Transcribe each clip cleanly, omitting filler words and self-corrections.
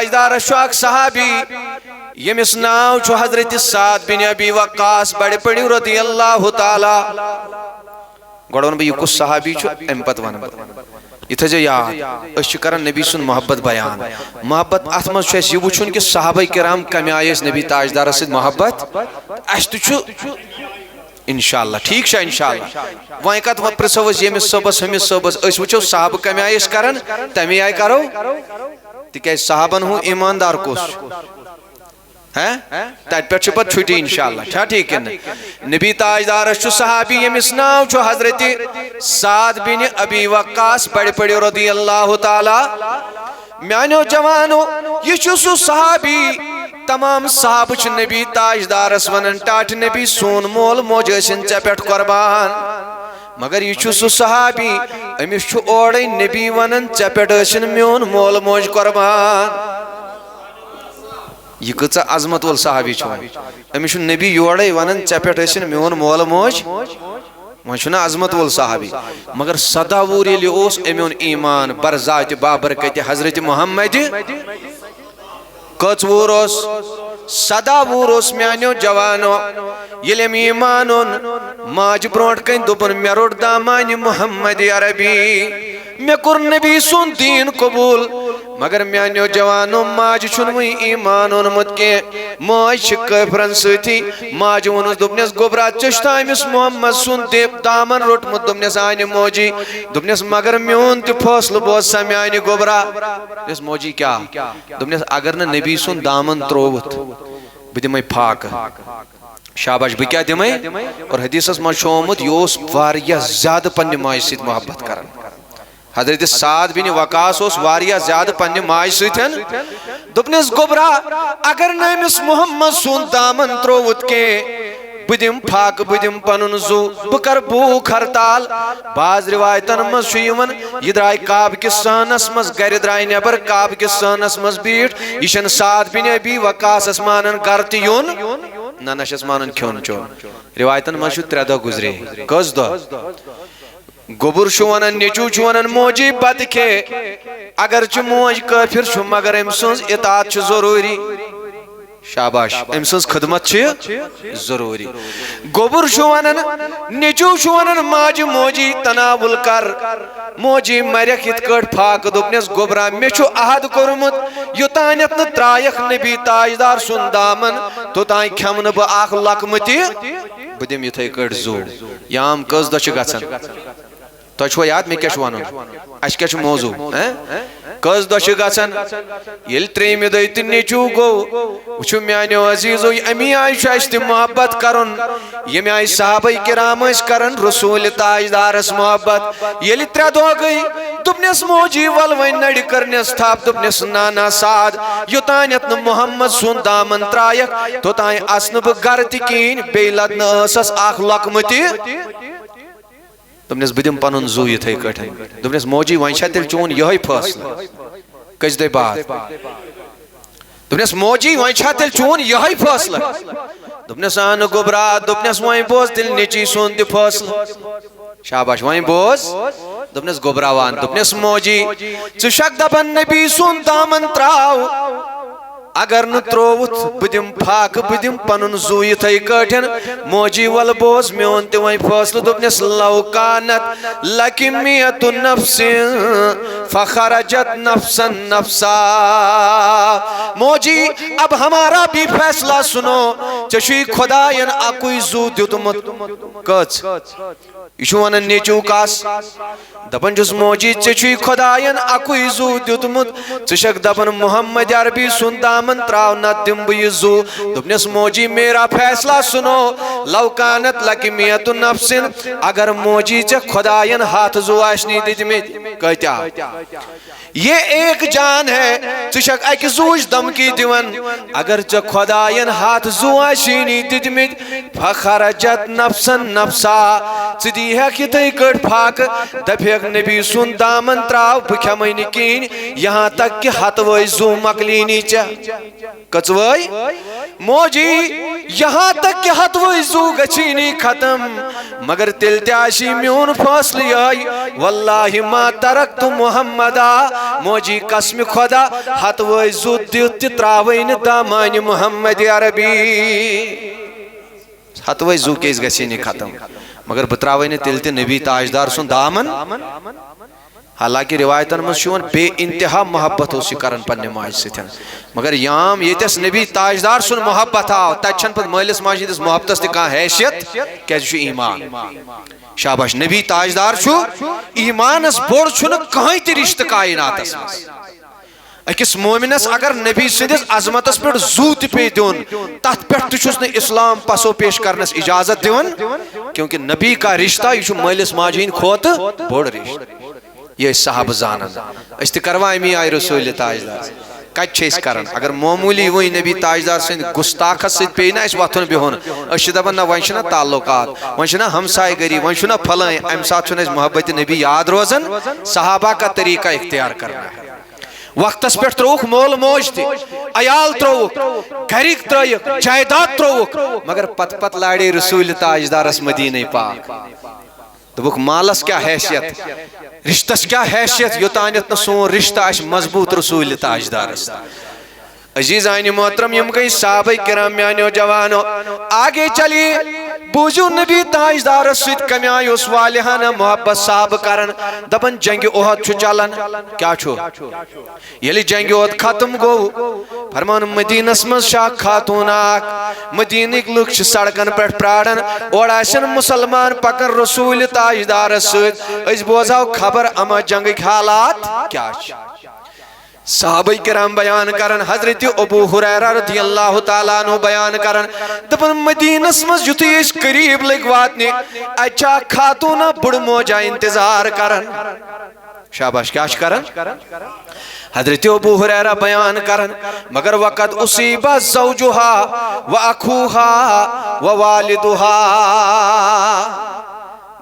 ताजदार सहाबी यमिस नाव छु हजरत साद बिन अबी वक्कास बड़े पड़ियो रदियल्लाहु ताला गोड़वन बह कुस सहाबी छु अम पत वन यह थो याद अस कर नबी सुन मोहब्बत बयान मोहब्बत अत मज यह वुचुन कि सहाबा किराम कम आय नबी ताजदार सद मोहब्बत अस तो इंशाअल्लाह ठीक है इंशाअल्लाह वह कत प्रिसो यमिस सोबस हमिस सोबस अस वुचो सहाब कम आय कर तमे आय करो तिक सहाबन हूँ ईमानदार कुस है तत पे पत छुट्टी इंशाअल्लाह छा ठीक है नबी ताजदार सहाबी यमिस नाव छु हजरत साद बिन अबी वक्कास बड़े पड़ियो रदियल्लाहु ताला म्यानो जवानो यह सु सहाबी तमाम साहब नबी ताजदारस वन टाट नबी सोन मोल मोज चे पे कुर्बान मगर यह सु सहाबी अमिस ओर नबी वन चे पे मोन मोल मोज कुर्बान यह कच अजमत वोल सहाबी अमिस नबी योर वन चे पे मोन मोल मोज वह अजमत वोल सहाबी मगर 17 वुर अमोन ईमान बरजात बाबरकत हजरत मोहम्मद कच वुर 17 वुर म्यानो जवानो ये ईमान ओन माज ब्रोट कन दोपन मे रोट दामान मोहम्मद अरबी मे कोर नबी सुन दीन कबूल मगर म्यानो जवानो माज वही ईमान ओनमुत के माज काफिरन सती माज वोनस दोपनस गोबरा चश्ता अमिस मोहम्मद सुन देव दामन रोटमुत दोपनस आन मोजी दोपनस मगर मोन त फैसल बोस सा म्यान गोबरा दोपनस मोजी क्या दोपनस अगर न नबी सुन दामन त्रोवत बह दिमे फाक शाबाश बह क्या दिमे और हदीसस मज आमुत यह ज्यादा पन्ने माज सत मोहब्बत कर हजरत साद बिन वकास ज्यादा पन्ने माज सतन दोपनस गोबरा अगर नमिस मोहम्मद सुन दामन त्रोवत के बह दिम फाक बह दिम पनुन जू बह कर भूख हड़ताल बाज रिवायतन मज यह द्राय काब किस सहनस मज गर द्राय नबर काब किस सहनस मज बीठ यह साद बिन अबी वकास मानन गर तुन ना नशस मानन खोन चोन रिवायतन मज 3 दह गुजरे कस दह गोबुर वन नेचू वन मोजी बत खे अगर मोज काफिर मगर अम सज इतात जरूरी शाबाश अम सज खदमत जरूरी गोबुर वन नेचू वन माज मोजी तनावुल कर मोजी मरख इत फाक दोपनस गोबरा मे अहद कोर्मुत योतान न त्रायक नबी ताजदार सुन दामन तोतान खेम न बह लकम बह दिम इथे जू याम कस दह गन तुह याद मे क्या वन अस क्या मौजू कस दह गन ये 3 दह तो नेचू गो वो म्यानो अजीजो अमी आय मोहब्बत कर यम आय साहब किराम कर रसूल ताजदारस मोहब्बत ये 3 दह गई दोपनस मोजी वल वन नड़ करनस थप दोपनस नाना साद योतान न मोहम्मद सुन दामन त्रायक तोतान अस बह गर तीन बे लदनस लकम दोपनस बह दिम पन जू इथे दोपनस मोजी वन तेल चोन यह फैसल कस दह बाद दोपनस मोजी वन तेल चोन यह फैसल दोपनस आन गोबरा दोपनस वन बोज तेल नेची सुन तह फैसल शाबाश वन बोज दोपनस गोबरा वन दोपनस मोजी षक दपन नबी सुन दामन त्राव अगर न त्रोवुत बह दिम फाक बह दिम पनुन जू इथे कठन मोजी वल बोज मोन त वन फैसल दोपनस लौकानत लकिमियतु नफ्सिन फखरजत नफ्सन नफ्सा मोजी अब हमारा भी फैसला सुनो चशी खुदायन अकुई जू दितुमत कच यह वन नेचू कस दपन जुस मोजी चे खुदायन अकुई जू दितुमत षक दपन मोहम्मद अरबी सुन दामन त्राव न दिम बह जू दोपनस मोजी मेरा फैसला सुनो लौकानत लकिमियतु नफ्सिन अगर मोजी चे खुदायन हाथ जू आशनी दितमित कत्या ये एक जान है षक अक जूच दमकी दिवन अगर चे खुदायन हाथ जू आशनी दितमित फखरजत नफ्सन नफ्सा थे कट फाक दपेक नबी सुन दामन त्राव बह खेमन कहीं यहाँ तक कि हतवई जू मकलीनी चे कचवई मोजी यहाँ तक कि हतवई जू गीनी खत्म मगर तिल मोन फैसल यह वल्लाहि मा तरक्तु मुहम्मदा मोजी कसम खुदा हतवै जुत दित त्रावै न दामन मोहम्मद अरबी हतवै जू केस गसी नहीं खत्म मगर बह त्रावै न तिल नबी ताजदार सुन दामन हालांकि रिवायतन मं बे इंतहा मोहब्बत कर पे माज सतन मगर याम यस नबी ताजदार सुन मोहब्बत आव तत पे मालिस माज हंदिस मोहब्बत कह हैसियत क्या ईमान शाबाश नबी ताजदार ईमानस बोड़ कहीं त रिश्त कायनातस अकिस मोमिनस अगर नबी सदिस अजमतस पे जू पे दिन तथ पे इस्लाम पसो पेश करनस इजाजत दिवन क्योंकि नबी का रिश्ता यह मालिस माज हिंद खोत बोड़ रिश्ता ये साहब जानन अस करवा अमी आय रसूल ताजदार कत करान अगर मामूली वही नबी ताजदार सद गुस्ताख पे ना वथुन बिहुन दपान ना वन ताल्लुकात वन हमसाय गरी वन फलान अम सात मोहब्बत नबी याद रोजन सहाबा का तरीका इख्तियार करना है वक्तस पे त्रोक मोल मोज तयाल त्रोक घरिक त्रिक जायदाद त्रोक मगर पत पत लाड़े रसूल ताजदारस मदीने पाक दोक मालस क्या हैसियत रिश्तस क्या हैसियत योतानत न सोन रिश्ता मजबूत रसूल ताजदारस अजीज आइन मोहतरम यम गई साहबे किराम म्यानो जवानो आगे चलिए बूझू नबी ताजदार सत कम आय वालिहाना मोहब्बत साहब करन दपन जंग ओहद चलन क्या ये जंग ओहद खत्म गो फरमान मदीनस मज शाख खातून मदीनिक लुक सड़कन पे प्राड़न और मुसलमान पकन रसूल ताजदार सत बोजाव खबर अमा जंग हालात क्या साहबे किराम बयान करन हजरत अबू हुरैरा रज़ियल्लाहु ताला अन्हु बयान करन दपन मदीनस मज युथी करीब लग वातने अच्छा खातूना बुड़ मोजा इंतजार करन शाबाश क्या करन हजरत अबू हुरैरा बयान करन मगर वक़्त उसीबा ज़ौजुहा व अखूहा व वालिदुहा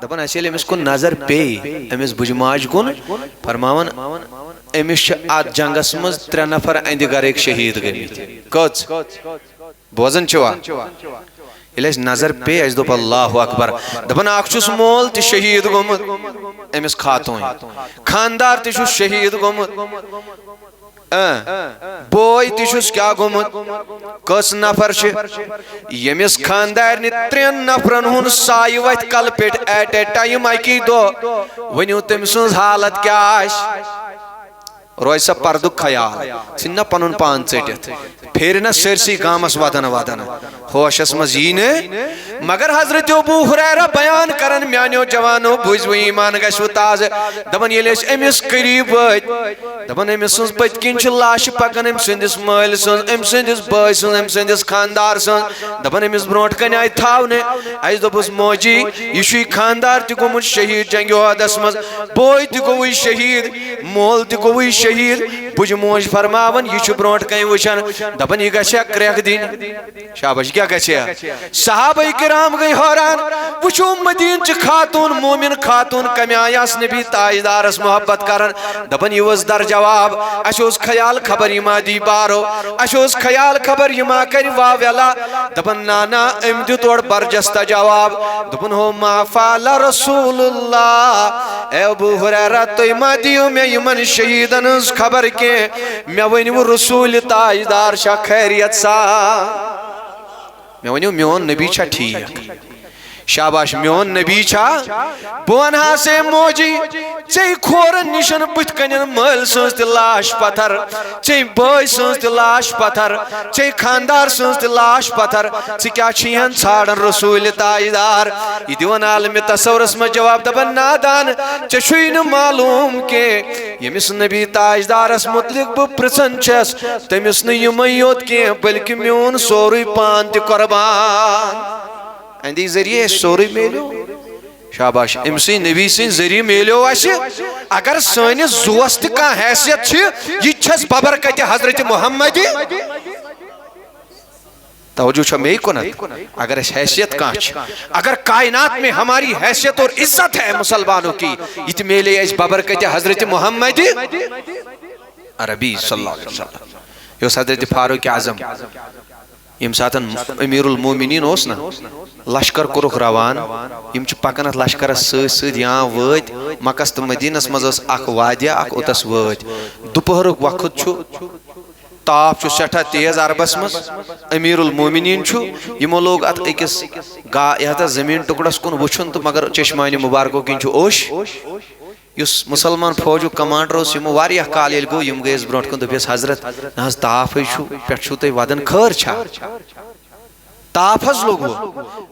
दपन असल अमिस कुन नजर पे अमिस बुजमाज कुन फरमावन अमिस अत जंगस मज 3 नफर अंद गर शहीद गमित कच बोजन ये नजर पे अस दोप अल्लाहु अकबर दपन अखुस मोल त शहीद गोमुत अमिस खातून खानदार त शहीद गोमुत बोय तुस क्या गोमुत कस नफर यमिस खानदार 3 नफरन हुन साय वत कल पे एट ए टाइम अकी दो वनु तम सुन हालत क्या रोय सा पर्दुक ख्याल ना पन पान चटित फेर न सरसी गामस वदन वदन होशस मज यी मगर हजरत अबू हुरैरा बयान करन म्यानो जवानो बुझ ईमान गो ताज दपन ये अमिस करीब वत दपन अमिस पत किन लाश पकन अम सदिस माल अम सदिस बय अम सदिस खानदार दपन अमिस ब्रोट कन आय थावने अस दोपस मोजी यह खानदार त गोमुत शहीद जंग ओहदस मज बोय त गो शहीद मोल त गो शहीद बुझ मोज फरमावन यह ब्रोट कन वुचान दपन यह गया क्रैक दिन शाबाश क्या गया सहाबे किराम गई हैरान वुचो मदीन च खातून मोमिन खातून कम आयास नबी ताजदारस मोहब्बत करन दपन यह दर जवाब अस ख्याल खबर यमा दी बारो अस ख्याल खबर यमा कर वावेला दपन नाना अम दित और बरजस्ता जवाब दपन हो माफाल रसूलुल्लाह अबू हुरैरा तुम मा दियो मे यमन शहीदन खबर के मे वनु रसूल ताजदार शा खैरियत सा मे वनु मोन नबी छा ठीक शाबाश मोन नबी छा बोन हा से मोजी चे खोरन निशन बुत कन मल सज त लाश पत्थर चे बय सज त लाश पत्थर चे खानदार सज त लाश पत्थर चे क्या छियन छाड़न रसूल ताजदार ये दिवन आलम तसव्वुरस में जवाब दपन नादान चे छुई न मालूम के यमिस नबी ताजदारस मुतलिक ब प्रसन छस तमिस न यमयोत के बल्कि मोन सोरुई पान त कुर्बान अंदी जरिए सोरे मेलो शाबाश अमसी नबी सिन जरिए मेलो अगर सनिस जोस त हैसियत यह बबरकत हजरत मोहम्मद तवज्जो मे कुन अगर हैसियत अगर कायनात में हमारी हैसियत और इज्जत है मुसलमानों की इत मेले बबरकत हजरत मोहम्मद अरबी सल्लल्लाहु अलैहि वसल्लम हजरत फारूक आजम यम सातन अमीरुल मोमिनीन ओस ना लश्कर कोरुख रवान यम च पकन अथ लश्करस सत यहाँ वत मक्कस तो मदीनस मज अख वादिया अख ओतस वत दोपहरुक वक्त छु ताप छु सठा तेज अरबस मज अमीरुल मोमिनीन छु यमो लोग अत अकिस यथ जमीन टुकड़स कुन वुछुन तो मगर चश्मानी मुबारको किन छु ओश युस मुसलमान फौजु कमांडर ओस यमो वारिया काल येल गो यम गयस ब्रोंठ कुन दोपियस हजरत नहज ताप छु पेट छु तय वदन खर छा ताप हज लोग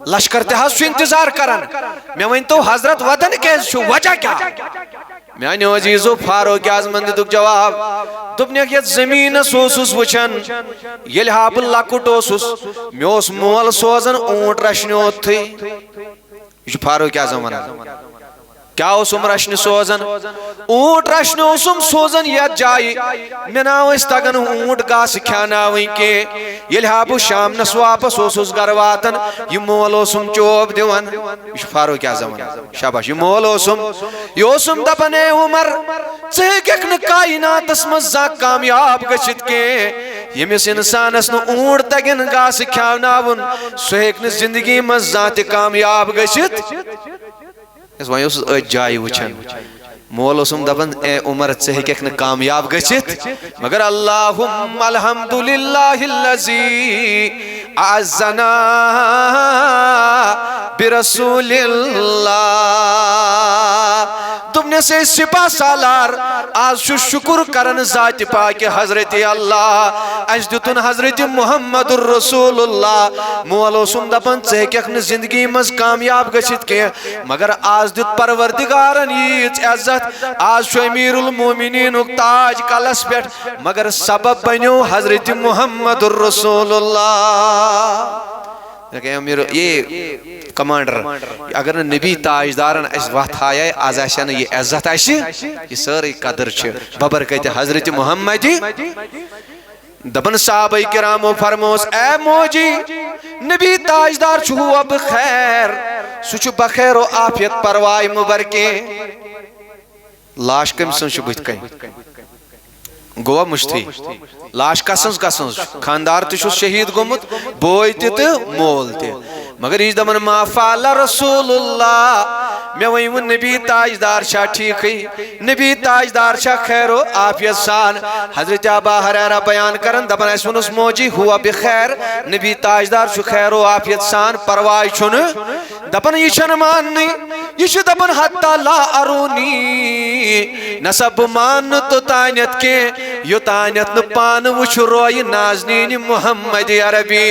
लश्कर ते हज इंतजार करन मे वन तो हजरत वदन कैस छु वजह क्या म्यान अजीजो फारूक आज़मन दितुक जवाब दोपनक ये जमीन ओसुस वुछन येल हा बह लकुट ओसुस मे ओस मोल सोजन ऊंट रचने ओथै यह फारूक आज़म वनान क्या ओसुम रचने सोजन ऊंट रचने ओसुम सोजन यथ जाय मे ना तगन ऊंट घास ख्यानावि के येल हा बह शामनस वापस ओसुस घर वातन यह मोल ओसुम चोब दिवन यह फारूक आज़म शाबाश यह मोल ओसुम यह ओसुम दपन ए उमर ज़ेक न कायनातस मज कामयाब गछित के यमिस इंसानस न ऊंट तगन घास ख्यानावुन सह हेक न जिंदगी मज जात कामयाब गछित वो जाय वुछन मोल ओसुम दपन ए उमर चे हेक न कामयाब गछित मगर अल्लाहुम्मा अल्हम्दुलिल्लाहिल्लज़ी अज़्ज़ना बिरसूलिल्लाह तुमने से सिपा सालार आज शुक्र करन जात पाक हजरत अल्लाह अज दुतन हजरत मुहम्मदुर रसूलुल्लाह मोल ओसुम दपन चे हेक न जिंदगी मज कामयाब गछित के मगर आज दुत परवरदिगारन यीच इज्जत आज अमीरुल मोमिनीन ताज कलस पे मगर सबब बनो हजरत मुहम्मदुर रसूलुल्लाह ये कमांडर अगर नबी ताजदारन वत आय आज ये इज्जत यह सारी कदर बबर कत हजरत मुहम्मद दपन साहबे किरामो फरमोस ए मोजी नबी ताजदार छु अब खैर सु बखैर व आफियत परवाय मुबरके लाश कम सु बुथ कन गोवा मुश्ती लाश कसंस कसंस खानदार तो शहीद गोमुत बोय तो मोल ते मगर यह दपन मा फाला रसूलुल्लाह मे वन नबी ताजदार छा ठीक नबी ताजदार छा खैर आफियत सान हजरत अबू हुरैरा बयान करन दपन अस वनुस मोजी हुआ बखैर नबी ताजदार छु खैर आफियत सान परवाह छुन दपन यह छन माननी यह दपन हत्ता ला अरूनी नसब मान तो तानत के यो तानत न पान वुछ रोय नाज़नीन मुहम्मद अरबी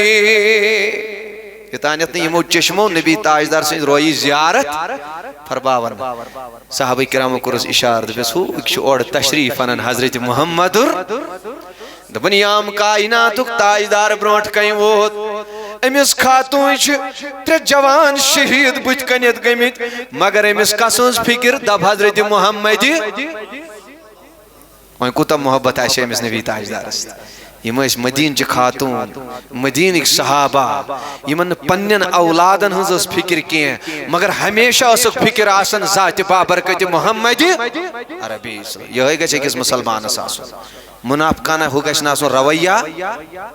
योतानत यमो चश्मो नबी ताजदार सं रोई जियारत फरमावन साहबे किरामो कुरस इशार दस ओड तशरीफ अनन हजरत मुहम्मदुर दपन याम कायनातुक ताजदार ब्रोंठ कई वोत अमिस खातून त्रे जवान शहीद बुथ कनित गमित मगर अमिस कसुन फिक्र दब हजरत मुहम्मद वह कूत मोहब्बत अमिस नबी ताजदारस यम मदीन खातून मदीन सहाबा यमन पन्न औलादन हज फिक्र कह मगर हमेशा फिक्र आसन जात बाबरकत मुहम्मद अरबी यह गस मुसलमानस मुनाफकाना हु गस रवैया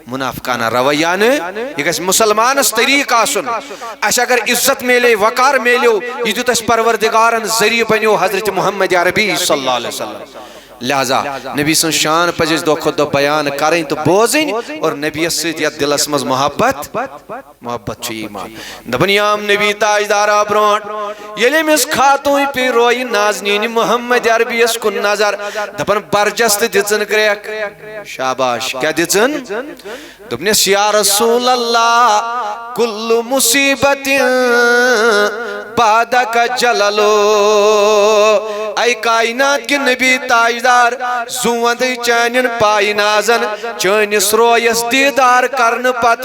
मुनाफकाना रवैया न यह मुसलमानस तरीक आसन अस अगर इज्जत मेले वकार मेलो यह दुत परवरदिगारन जरिए बनो हजरत मुहम्मद अरबी सल्लल्लाहु अलैहि वसल्लम लिहाजा नबी सं शान पज दो खुद दो बयान करें तो बोझन और नबी सत दिलस मज मोहब्बत ईमान दपन याम नबी ताजदारा ब्रोंठ ये अमिस खातून पे रोई नाज़नीन मुहम्मद अरबियस कुन नजर दपन बरजस्त दिचन क्रैक शाबाश क्या दिचन दोपनस या रसूल अल्लाह कुल्लु मुसीबतिन बादक जललो ऐ कायनात के नबी ताजदार जुवंद चानन पाय नाजन चनिस रोयस दीदार करन पत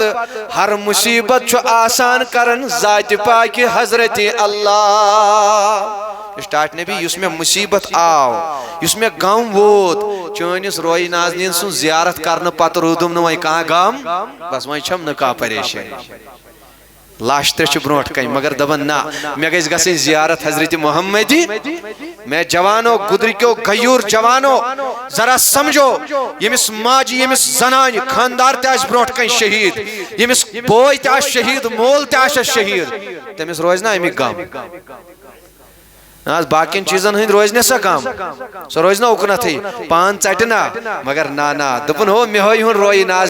हर मुसीबत छु आसान करन जात पाक हजरत अल्लाह स्टार्ट नबी युस में मुसीबत आव युस में गम वोत चनिस रोय नाजनीन सुन जियारत करन पत रूदुम न वह कहाँ गम बस वह छम न कहाँ परेशानी लाश त्रे ब्रोट कन मगर दबन ना मे गई गई जियारत हजरत मोहम्मदी। मैं जवानो गुदरिको गयूर जवानो जरा समझो यमिस माजी यमिस जनान खानदार तस ब्रोट कन शहीद यमिस बोय तस शहीद मोल तस शहीद तमिस रोज ना अमिक गम आज बाकी चीजन हंद रोज ना सा गम सो रोज ना उकनथ पान चटना मगर ना ना दपन हो मे हो रोई ना